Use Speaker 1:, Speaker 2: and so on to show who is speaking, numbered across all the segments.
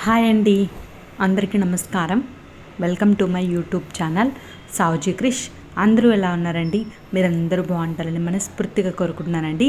Speaker 1: Hi అండి, అందరికీ నమస్కారం. Welcome to my YouTube channel Savuji Krish. అందరూ ఎలా ఉన్నారండి? మీరందరూ బాగుంటారని మనస్ఫూర్తిగా కోరుకుంటున్నానండి.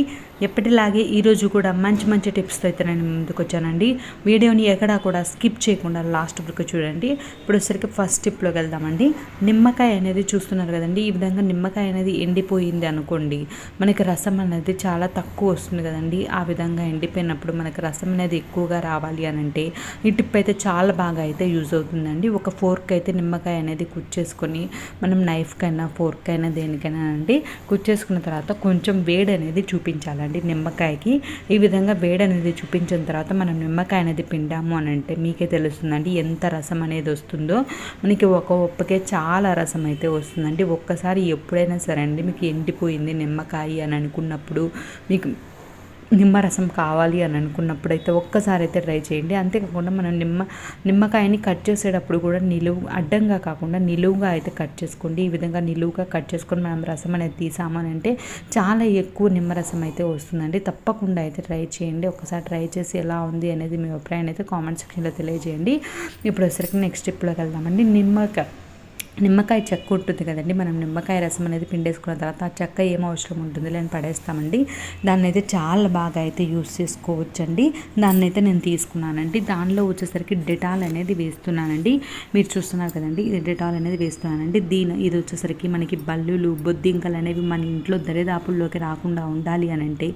Speaker 1: ఎప్పటిలాగే ఈరోజు కూడా మంచి మంచి టిప్స్తో అయితే నేను ముందుకు వచ్చానండి. వీడియోని ఎక్కడా కూడా స్కిప్ చేయకుండా లాస్ట్ వరకు చూడండి. ఇప్పుడు వచ్చరికి ఫస్ట్ టిప్లోకి వెళ్దామండి. నిమ్మకాయ అనేది చూస్తున్నారు కదండి. ఈ విధంగా నిమ్మకాయ అనేది ఎండిపోయింది అనుకోండి, మనకి రసం అనేది చాలా తక్కువ వస్తుంది కదండి. ఆ విధంగా ఎండిపోయినప్పుడు మనకి రసం అనేది ఎక్కువగా రావాలి అని అంటే ఈ టిప్ అయితే చాలా బాగా అయితే యూజ్ అవుతుందండి. ఒక ఫోర్క్ అయితే నిమ్మకాయ అనేది కుచ్చేసుకొని, మనం నైఫ్కైనా ఫోర్క్ అయినా దేనికైనా అండి కుచ్చేసుకున్న తర్వాత కొంచెం వేడి అనేది చూపించాలండి నిమ్మకాయకి. ఈ విధంగా వేడి అనేది చూపించిన తర్వాత మనం నిమ్మకాయ అనేది పిండాము అని అంటే మీకే తెలుస్తుందండి ఎంత రసం అనేది వస్తుందో. మనకి ఒక ఉప్పకే చాలా రసం అయితే వస్తుందండి. ఒక్కసారి ఎప్పుడైనా సరే అండి మీకు ఎండిపోయింది నిమ్మకాయ అని అనుకున్నప్పుడు, మీకు నిమ్మరసం కావాలి అని అనుకున్నప్పుడు అయితే ఒక్కసారి అయితే ట్రై చేయండి. అంతేకాకుండా మనం నిమ్మకాయని కట్ చేసేటప్పుడు కూడా అడ్డంగా కాకుండా నిలువుగా అయితే కట్ చేసుకోండి. ఈ విధంగా నిలువుగా కట్ చేసుకొని మనం రసం అనేది తీసామని అంటే చాలా ఎక్కువ నిమ్మరసం అయితే వస్తుందండి. తప్పకుండా అయితే ట్రై చేయండి. ఒకసారి ట్రై చేసి ఎలా ఉంది అనేది మీ అభిప్రాయం అయితే కామెంట్ సెక్షన్లో తెలియజేయండి. ఇప్పుడు వచ్చరికి నెక్స్ట్ స్టెప్లోకి వెళ్దామండి. నిమ్మకాయ చెక్క ఉంటుంది కదండి. మనం నిమ్మకాయ రసం అనేది పిండేసుకున్న తర్వాత ఆ చెక్క ఏం అవసరం ఉంటుంది అని పడేస్తామండి. దాన్ని అయితే చాలా బాగా అయితే యూస్ చేసుకోవచ్చండి. దాన్ని అయితే నేను తీసుకున్నానండి. దానిలో వచ్చేసరికి డెటాల్ అనేది వేస్తున్నానండి. మీరు చూస్తున్నారు కదండి, ఇది డెటాల్ అనేది వేస్తున్నానండి. ఇది వచ్చేసరికి మనకి బల్లులు బొద్దింకలు అనేవి మన ఇంట్లో దరిదాపుల్లోకి రాకుండా ఉండాలి అని అంటే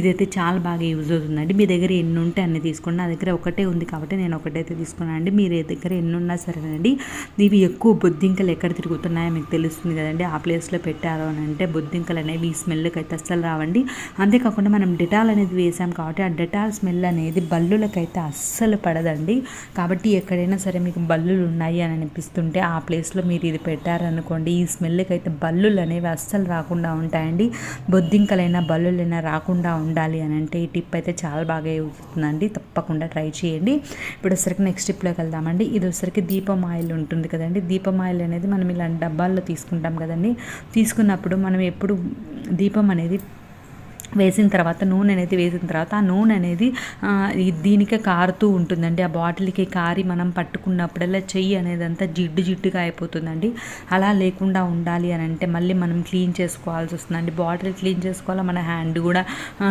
Speaker 1: ఇదైతే చాలా బాగా యూజ్ అవుతుందండి. మీ దగ్గర ఎన్ని ఉంటే అన్ని తీసుకోండి. నా దగ్గర ఒకటే ఉంది కాబట్టి నేను ఒకటైతే తీసుకున్నానండి. మీరు దగ్గర ఎన్ని ఉన్నా సరేనండి, ఇవి ఎక్కువ బొద్దింకలు ఎక్కడ తిరుగుతున్నాయో మీకు తెలుస్తుంది కదండి. ఆ ప్లేస్లో పెట్టారు అని అంటే బొద్దింకలు అనేవి ఈ స్మెల్కి అయితే అస్సలు రావండి. అంతేకాకుండా మనం డెటాల్ అనేది వేసాం కాబట్టి ఆ డెటాల్ స్మెల్ అనేది బల్లులకైతే అస్సలు పడదండి. కాబట్టి ఎక్కడైనా సరే మీకు బల్లులు ఉన్నాయి అని అనిపిస్తుంటే ఆ ప్లేస్లో మీరు ఇది పెట్టారనుకోండి, ఈ స్మెల్కి అయితే బల్లులు అనేవి అస్సలు రాకుండా ఉంటాయండి. బొద్దింకలైనా బల్లులైనా రాకుండా ఉండాలి అని అంటే ఈ టిప్ అయితే చాలా బాగా యూజ్ అవుతుందండి. తప్పకుండా ట్రై చేయండి. ఇప్పుడు వచ్చరికి నెక్స్ట్ టిప్లోకి వెళ్దామండి. ఇది వచ్చరికి దీపం ఆయిల్ ఉంటుంది కదండి. దీపం ఆయిల్ అనేది మనం ఇలాంటి డబ్బాల్లో తీసుకుంటాం కదండి. తీసుకున్నప్పుడు మనం ఎప్పుడు దీపం అనేది వేసిన తర్వాత నూనె అనేది వేసిన తర్వాత ఆ నూనె అనేది దీనికే కారుతూ ఉంటుందండి. ఆ బాటిల్కి కారి మనం పట్టుకున్నప్పుడల్లా చెయ్యి అనేది అంతా జిడ్డుగా అయిపోతుందండి. అలా లేకుండా ఉండాలి అని అంటే మళ్ళీ మనం క్లీన్ చేసుకోవాల్సి వస్తుందండి. బాటిల్ క్లీన్ చేసుకోవాలి, మన హ్యాండ్ కూడా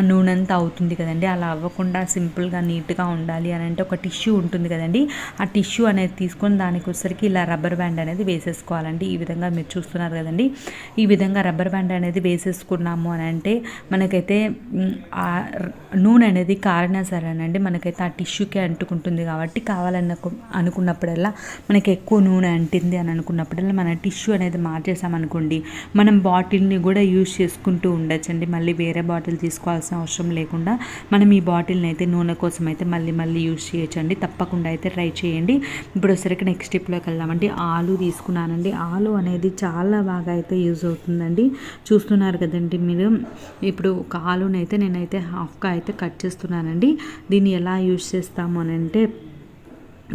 Speaker 1: నూనె అంతా అవుతుంది కదండి. అలా అవ్వకుండా సింపుల్గా నీట్గా ఉండాలి అని అంటే ఒక టిష్యూ ఉంటుంది కదండి. ఆ టిష్యూ అనేది తీసుకొని దానికి వచ్చరికి ఇలా రబ్బర్ బ్యాండ్ అనేది వేసేసుకోవాలండి. ఈ విధంగా మీరు చూస్తున్నారు కదండి. ఈ విధంగా రబ్బర్ బ్యాండ్ అనేది వేసేసుకున్నాము అని అంటే మనకైతే ఆ నూనె అనేది కారినా సరేనండి మనకైతే ఆ టిష్యూకే అంటుకుంటుంది. కాబట్టి అనుకున్నప్పుడల్లా మనకి ఎక్కువ నూనె అంటింది అని అనుకున్నప్పుడల్లా మన టిష్యూ అనేది మార్చేసామనుకోండి, మనం బాటిల్ని కూడా యూజ్ చేసుకుంటూ ఉండొచ్చండి. మళ్ళీ వేరే బాటిల్ తీసుకోవాల్సిన అవసరం లేకుండా మనం ఈ బాటిల్ని అయితే నూనె కోసం అయితే మళ్ళీ యూజ్ చేయొచ్చండి. తప్పకుండా అయితే ట్రై చేయండి. ఇప్పుడు వచ్చరికి నెక్స్ట్ స్టెప్లోకి వెళ్దామండి. ఆలు తీసుకున్నానండి. ఆలు అనేది చాలా బాగా అయితే యూజ్ అవుతుందండి. చూస్తున్నారు కదండి మీరు. ఇప్పుడు ఒక ఆలునైతే నేనైతే హాఫ్గా అయితే కట్ చేస్తున్నానండి. దీన్ని ఎలా యూజ్ చేస్తాము అని అంటే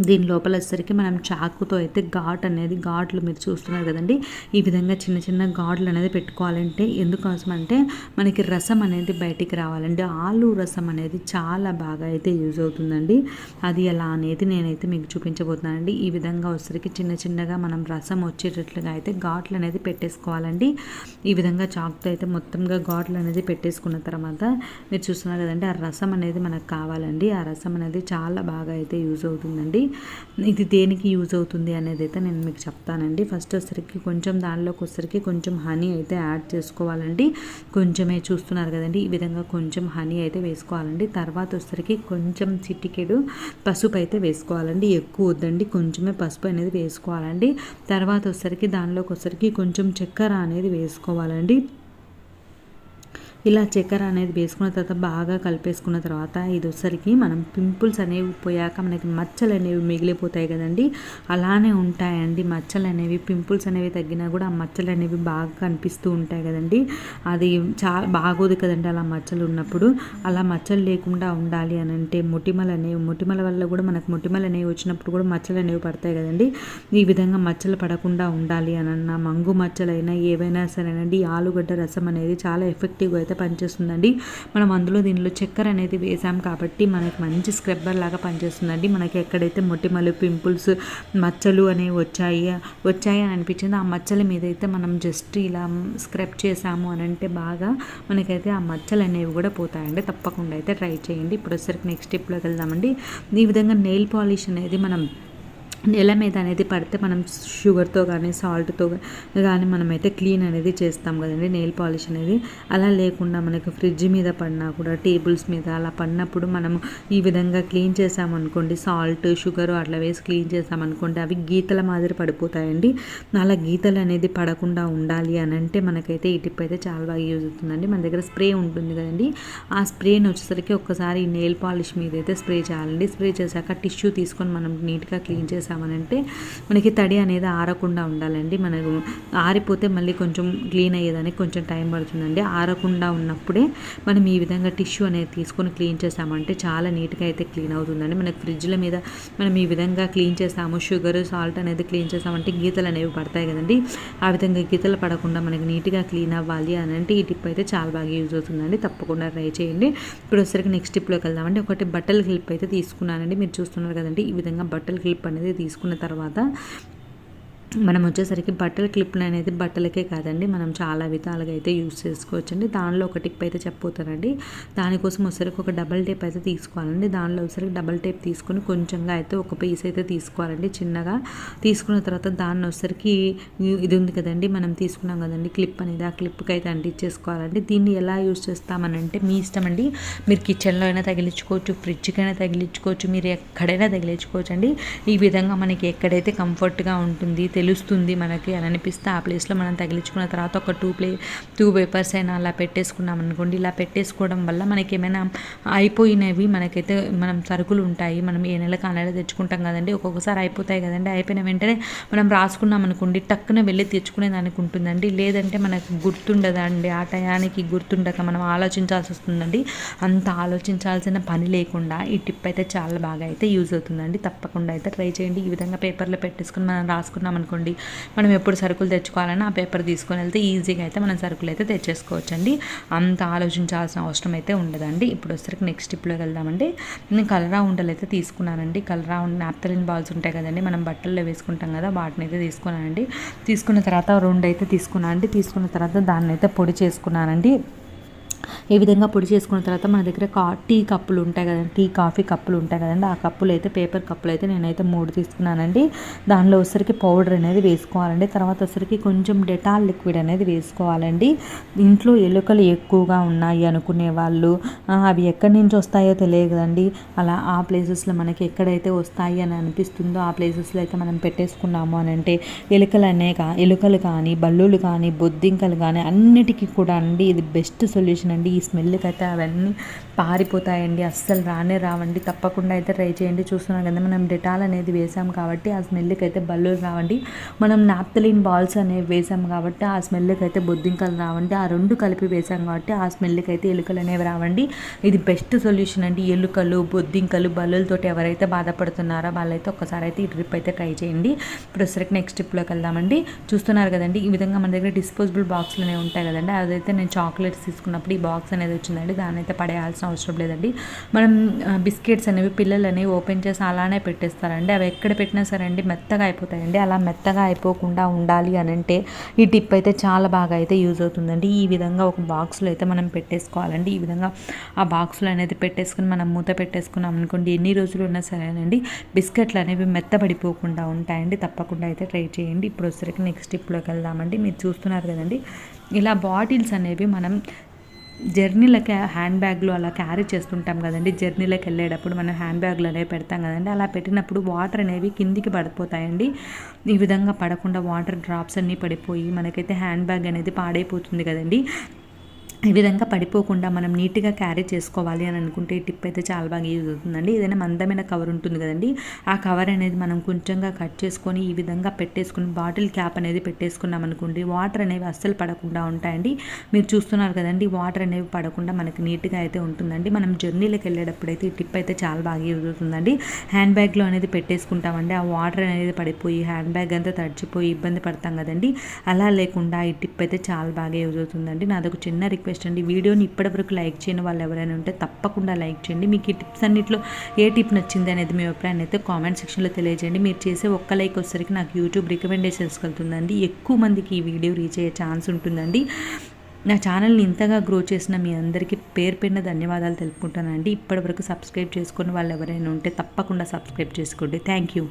Speaker 1: దీని లోపల వచ్చేసరికి మనం చాకుతో అయితే ఘాట్లు మీరు చూస్తున్నారు కదండి. ఈ విధంగా చిన్న చిన్న ఘాట్లు అనేది పెట్టుకోవాలంటే ఎందుకోసం అంటే మనకి రసం అనేది బయటికి రావాలండి. ఆలు రసం అనేది చాలా బాగా అయితే యూజ్ అవుతుందండి. అది ఎలా అనేది నేనైతే మీకు చూపించబోతున్నానండి. ఈ విధంగా వచ్చేసరికి చిన్నగా మనం రసం వచ్చేటట్లుగా అయితే ఘాట్లు అనేది పెట్టేసుకోవాలండి. ఈ విధంగా చాకుతో అయితే మొత్తంగా ఘాట్లు అనేది పెట్టేసుకున్న తర్వాత మీరు చూస్తున్నారు కదండి, ఆ రసం అనేది మనకు కావాలండి. ఆ రసం అనేది చాలా బాగా అయితే యూజ్ అవుతుందండి. ఇది దేనికి యూజ్ అవుతుంది అనేది అయితే నేను మీకు చెప్తానండి. ఫస్ట్ వచ్చరికి కొంచెం దానిలోకి వచ్చరికి కొంచెం హనీ అయితే యాడ్ చేసుకోవాలండి. కొంచెమే చూస్తున్నారు కదండి. ఈ విధంగా కొంచెం హనీ అయితే వేసుకోవాలండి. తర్వాత వచ్చరికి కొంచెం చిటికెడు పసుపు అయితే వేసుకోవాలండి. ఎక్కువ వద్దండి, కొంచెమే పసుపు అనేది వేసుకోవాలండి. తర్వాత వచ్చరికి దానిలోకి వచ్చరికి కొంచెం చక్కెర అనేది వేసుకోవాలండి. ఇలా చక్కెర అనేది వేసుకున్న తర్వాత బాగా కలిపేసుకున్న తర్వాత ఇది వచ్చరికి మనం పింపుల్స్ అనేవి పోయాక మనకి మచ్చలు అనేవి మిగిలిపోతాయి కదండి. అలానే ఉంటాయండి మచ్చలు అనేవి. పింపుల్స్ అనేవి తగ్గినా కూడా ఆ మచ్చలు అనేవి బాగా కనిపిస్తూ ఉంటాయి కదండి. అది చాలా బాగోదు కదండి అలా మచ్చలు ఉన్నప్పుడు. అలా మచ్చలు లేకుండా ఉండాలి అని అంటే మొటిమల వల్ల కూడా మనకు మొటిమలు అనేవి వచ్చినప్పుడు కూడా మచ్చలు అనేవి పడతాయి కదండి. ఈ విధంగా మచ్చలు పడకుండా ఉండాలి అని మంగు మచ్చలైనా ఏవైనా సరేనండి ఆలుగడ్డ రసం అనేది చాలా ఎఫెక్టివ్గా అయితే పనిచేస్తుందండి. మనం దీనిలో చక్కెర అనేది వేసాం కాబట్టి మనకి మంచి స్క్రబ్బర్ లాగా పనిచేస్తుందండి. మనకి ఎక్కడైతే మొటిమలు, పింపుల్స్, మచ్చలు అనేవి వచ్చాయి అని అనిపించింది, ఆ మచ్చల మీద అయితే మనం జస్ట్ ఇలా స్క్రబ్ చేసాము అని అంటే బాగా మనకైతే ఆ మచ్చలు అనేవి కూడా పోతాయండి. తప్పకుండా అయితే ట్రై చేయండి. ఇప్పుడు వచ్చేసరికి నెక్స్ట్ స్టెప్లోకి వెళ్దామండి. ఈ విధంగా నెయిల్ పాలిష్ అనేది మనం నెల మీద అనేది పడితే మనం షుగర్తో కానీ సాల్ట్తో కానీ మనమైతే క్లీన్ అనేది చేస్తాం కదండి నెయిల్ పాలిష్ అనేది. అలా లేకుండా మనకు ఫ్రిడ్జ్ మీద పడినా కూడా, టేబుల్స్ మీద అలా పడినప్పుడు మనం ఈ విధంగా క్లీన్ చేసామనుకోండి, సాల్ట్, షుగర్ అట్లా వేసి క్లీన్ చేసామనుకోండి, అవి గీతల మాదిరి పడిపోతాయండి. అలా గీతలు అనేది పడకుండా ఉండాలి అని అంటే మనకైతే ఈ టిప్ అయితే చాలా బాగా యూజ్ అవుతుందండి. మన దగ్గర స్ప్రే ఉంటుంది కదండి, ఆ స్ప్రేని వచ్చేసరికి ఒక్కసారి ఈ నెయిల్ పాలిష్ మీద అయితే స్ప్రే చేయాలండి. స్ప్రే చేశాక టిష్యూ తీసుకొని మనం నీట్గా క్లీన్ చేసామనంటే మనకి తడి అనేది ఆరకుండా ఉండాలండి. మనకు ఆరిపోతే మళ్ళీ కొంచెం క్లీన్ అయ్యేదానికి కొంచెం టైం పడుతుందండి. ఆరకుండా ఉన్నప్పుడే మనం ఈ విధంగా టిష్యూ అనేది తీసుకొని క్లీన్ చేసామంటే చాలా నీట్గా అయితే క్లీన్ అవుతుందండి. మనకి ఫ్రిడ్జ్ల మీద మనం ఈ విధంగా క్లీన్ చేసాము, షుగర్, సాల్ట్ అనేది క్లీన్ చేసామంటే గీతలు అనేవి పడతాయి కదండి. ఆ విధంగా గీతలు పడకుండా మనకి నీట్గా క్లీన్ అవ్వాలి అని అంటే ఈ టిప్ అయితే చాలా బాగా యూజ్ అవుతుందండి. తప్పకుండా ట్రై చేయండి. ఇప్పుడు వచ్చేసరికి నెక్స్ట్ టిప్లోకి వెళ్దామండి. ఒకటి బట్టల క్లిప్ అయితే తీసుకున్నానండి. మీరు చూస్తున్నారు కదండి, ఈ విధంగా బట్టల క్లిప్ అనేది తీసుకున్న తర్వాత మనం వచ్చేసరికి బట్టల క్లిప్లు అనేది బట్టలకే కాదండి, మనం చాలా విధాలుగా అయితే యూజ్ చేసుకోవచ్చండి. దానిలో ఒక టిప్ అయితే చెప్పబోతానండి. దానికోసం వచ్చేసరికి ఒక డబల్ టేప్ అయితే తీసుకోవాలండి. దానిలో వచ్చేసరికి డబల్ టేప్ తీసుకొని కొంచెంగా అయితే ఒక పీస్ అయితే తీసుకోవాలండి చిన్నగా. తీసుకున్న తర్వాత దాన్ని వచ్చేసరికి ఇది ఉంది కదండి, మనం తీసుకున్నాం కదండి క్లిప్ అనేది, ఆ క్లిప్కి అయితే అంటించేసుకోవాలండి. దీన్ని ఎలా యూజ్ చేస్తామనంటే మీ ఇష్టం అండి. మీరు కిచెన్లో అయినా తగిలించుకోవచ్చు, ఫ్రిడ్జ్కైనా తగిలించుకోవచ్చు, మీరు ఎక్కడైనా తగిలించుకోవచ్చు అండి. ఈ విధంగా మనకి ఎక్కడైతే కంఫర్ట్గా ఉంటుంది, తెలుస్తుంది మనకి అని అనిపిస్తే ఆ ప్లేస్లో మనం తగిలించుకున్న తర్వాత ఒక టూ పేపర్స్ అయినా అలా పెట్టేసుకున్నాం అనుకోండి. ఇలా పెట్టేసుకోవడం వల్ల మనకి ఏమైనా అయిపోయినవి, మనకైతే మనం సరుకులు ఉంటాయి, మనం ఏ నెలకు ఆ నెల తెచ్చుకుంటాం కదండి, ఒక్కొక్కసారి అయిపోతాయి కదండి. అయిపోయిన వెంటనే మనం రాసుకున్నాం అనుకోండి, టక్కున వెళ్ళి తెచ్చుకునేదానికి ఉంటుందండి. లేదంటే మనకు గుర్తుండదండి, ఆ టయానికి గుర్తుండక మనం ఆలోచించాల్సి వస్తుందండి. అంత ఆలోచించాల్సిన పని లేకుండా ఈ టిప్ అయితే చాలా బాగా అయితే యూజ్ అవుతుందండి. తప్పకుండా అయితే ట్రై చేయండి. ఈ విధంగా పేపర్లో పెట్టేసుకుని మనం రాసుకున్నాం అనుకోండి, మనం ఎప్పుడు సరుకులు తెచ్చుకోవాలన్నా ఆ పేపర్ తీసుకొని వెళ్తే ఈజీగా అయితే మనం సరుకులు అయితే తెచ్చేసుకోవచ్చండి. అంత ఆలోచించాల్సిన అవసరం అయితే ఉండదండి. ఇప్పుడు వచ్చేసరికి నెక్స్ట్ టిప్లోకి వెళ్దామండి. నేను కలరా ఉండలు అయితే తీసుకున్నానండి. కలరా నాప్థలిన్ బాల్స్ ఉంటాయి కదండి, మనం బట్టల్లో వేసుకుంటాం కదా, వాటిని అయితే తీసుకున్నానండి. తీసుకున్న తర్వాత 2 అయితే తీసుకున్నాను అండి. తీసుకున్న తర్వాత దాన్ని అయితే పొడి చేసుకున్నానండి. ఈ విధంగా పొడి చేసుకున్న తర్వాత మన దగ్గర టీ కప్పులు ఉంటాయి కదండి, టీ కాఫీ కప్పులు ఉంటాయి కదండి, ఆ కప్పులు అయితే పేపర్ కప్పులు అయితే నేనైతే 3 తీసుకున్నానండి. దానిలో వచ్చరికి పౌడర్ అనేది వేసుకోవాలండి. తర్వాత వచ్చరికి కొంచెం డెటాల్ లిక్విడ్ అనేది వేసుకోవాలండి. ఇంట్లో ఎలుకలు ఎక్కువగా ఉన్నాయి అనుకునే వాళ్ళు, అవి ఎక్కడి నుంచి వస్తాయో తెలియదు కదండి, అలా ఆ ప్లేసెస్లో మనకి ఎక్కడైతే వస్తాయి అని అనిపిస్తుందో ఆ ప్లేసెస్లో అయితే మనం పెట్టేసుకున్నాము అని అంటే ఎలుకలు కానీ, బల్లులు కానీ, బొద్దింకలు కానీ అన్నిటికీ కూడా అండి ఇది బెస్ట్ సొల్యూషన్ అండి. ఈ స్మెల్కి అయితే అవన్నీ పారిపోతాయండి, అస్సలు రావండి. తప్పకుండా అయితే ట్రై చేయండి. చూస్తున్నాం కదా, మనం డెటాల్ అనేది వేసాం కాబట్టి ఆ స్మెల్కి అయితే బల్లులు రావండి. మనం నాప్థలిన్ బాల్స్ అనేవి వేసాం కాబట్టి ఆ స్మెల్కి అయితే బొద్దింకలు రావండి. ఆ 2 కలిపి వేసాం కాబట్టి ఆ స్మెల్కి అయితే ఎలుకలు అనేవి రావండి. ఇది బెస్ట్ సొల్యూషన్ అండి. ఎలుకలు, బొద్దింకలు, బల్లులతోటి ఎవరైతే బాధపడుతున్నారో వాళ్ళైతే ఒక్కసారి అయితే ఈ ట్రిప్ అయితే ట్రై చేయండి. ఇప్పుడు వచ్చరికి నెక్స్ట్ ట్రిప్లోకి వెళ్దామండి. చూస్తున్నారు కదండి, ఈ విధంగా మన దగ్గర డిస్పోజబుల్ బాక్స్లు అనేవి ఉంటాయి కదండి, అదైతే నేను చాక్లెట్స్ తీసుకున్నప్పుడు ఈ బాక్స్ అనేది వచ్చిందండి. దాన్ని అయితే పడేయాల్సిన అవసరం లేదండి. మనం బిస్కెట్స్ అనేవి పిల్లలు అనేవి ఓపెన్ చేసి అలానే పెట్టేస్తారండి. అవి ఎక్కడ పెట్టినా సరే అండి మెత్తగా అయిపోతాయండి. అలా మెత్తగా అయిపోకుండా ఉండాలి అని అంటే ఈ టిప్ అయితే చాలా బాగా అయితే యూజ్ అవుతుందండి. ఈ విధంగా ఒక బాక్స్లో అయితే మనం పెట్టేసుకోవాలండి. ఈ విధంగా ఆ బాక్స్లో అనేది పెట్టేసుకుని మనం మూత పెట్టేసుకున్నాం అనుకోండి, ఎన్ని రోజులు ఉన్నా సరేనండి బిస్కెట్లు అనేవి మెత్తబడిపోకుండా ఉంటాయండి. తప్పకుండా అయితే ట్రై చేయండి. ఇప్పుడు వచ్చరికి నెక్స్ట్ టిప్లోకి వెళ్దామండి. మీరు చూస్తున్నారు కదండి, ఇలా బాటిల్స్ అనేవి మనం జర్నీలకి హ్యాండ్ బ్యాగ్లో అలా క్యారీ చేస్తుంటాం కదండి. జర్నీలకు వెళ్ళేటప్పుడు మనం హ్యాండ్ బ్యాగ్లు అనేవి పెడతాం కదండి, అలా పెట్టినప్పుడు వాటర్ అనేవి కిందికి పడిపోతాయండి. ఈ విధంగా పడకుండా వాటర్ డ్రాప్స్ అన్నీ పడిపోయి మనకైతే హ్యాండ్ బ్యాగ్ అనేది పాడైపోతుంది కదండి. ఈ విధంగా పడిపోకుండా మనం నీట్గా క్యారీ చేసుకోవాలి అని అనుకుంటే ఈ టిప్ అయితే చాలా బాగా యూజ్ అవుతుందండి. ఏదైనా మందమైన కవర్ ఉంటుంది కదండి, ఆ కవర్ అనేది మనం కొంచెంగా కట్ చేసుకొని ఈ విధంగా పెట్టేసుకుని బాటిల్ క్యాప్ అనేది పెట్టేసుకున్నాం అనుకోండి, వాటర్ అనేవి అస్సలు పడకుండా ఉంటాయండి. మీరు చూస్తున్నారు కదండి, వాటర్ అనేవి పడకుండా మనకి నీట్గా అయితే ఉంటుందండి. మనం జర్నీలకు వెళ్ళేటప్పుడు అయితే ఈ టిప్ అయితే చాలా బాగా యూజ్ అవుతుందండి. హ్యాండ్ బ్యాగ్లో అనేది పెట్టేసుకుంటామండి, ఆ వాటర్ అనేది పడిపోయి హ్యాండ్ బ్యాగ్ అంతా తడిచిపోయి ఇబ్బంది పడతాం కదండి. అలా లేకుండా ఈ టిప్ అయితే చాలా బాగా యూజ్ అవుతుందండి. నాదొక చిన్న రిక్వెస్ట్ రిక్వెస్ట్ అండి. వీడియోని ఇప్పటివరకు లైక్ చేయని వాళ్ళు ఎవరైనా ఉంటే తప్పకుండా లైక్ చేయండి. మీకు ఈ టిప్స్ అన్నింటిలో ఏ టిప్ నచ్చింది అనేది మీ అభిప్రాయాన్ని అయితే కామెంట్ సెక్షన్లో తెలియజేయండి. మీరు చేసే ఒక్క లైక్ వచ్చేసరికి నాకు యూట్యూబ్ రికమెండేషన్స్కి వెళ్తుందండి. ఎక్కువ మందికి ఈ వీడియో రీచ్ అయ్యే ఛాన్స్ ఉంటుందండి. నా ఛానల్ని ఇంతగా గ్రో చేసిన మీ అందరికీ పేరు పేరున ధన్యవాదాలు తెలుపుకుంటానండి. ఇప్పటివరకు సబ్స్క్రైబ్ చేసుకుని వాళ్ళు ఎవరైనా ఉంటే తప్పకుండా సబ్స్క్రైబ్ చేసుకోండి. Thank you.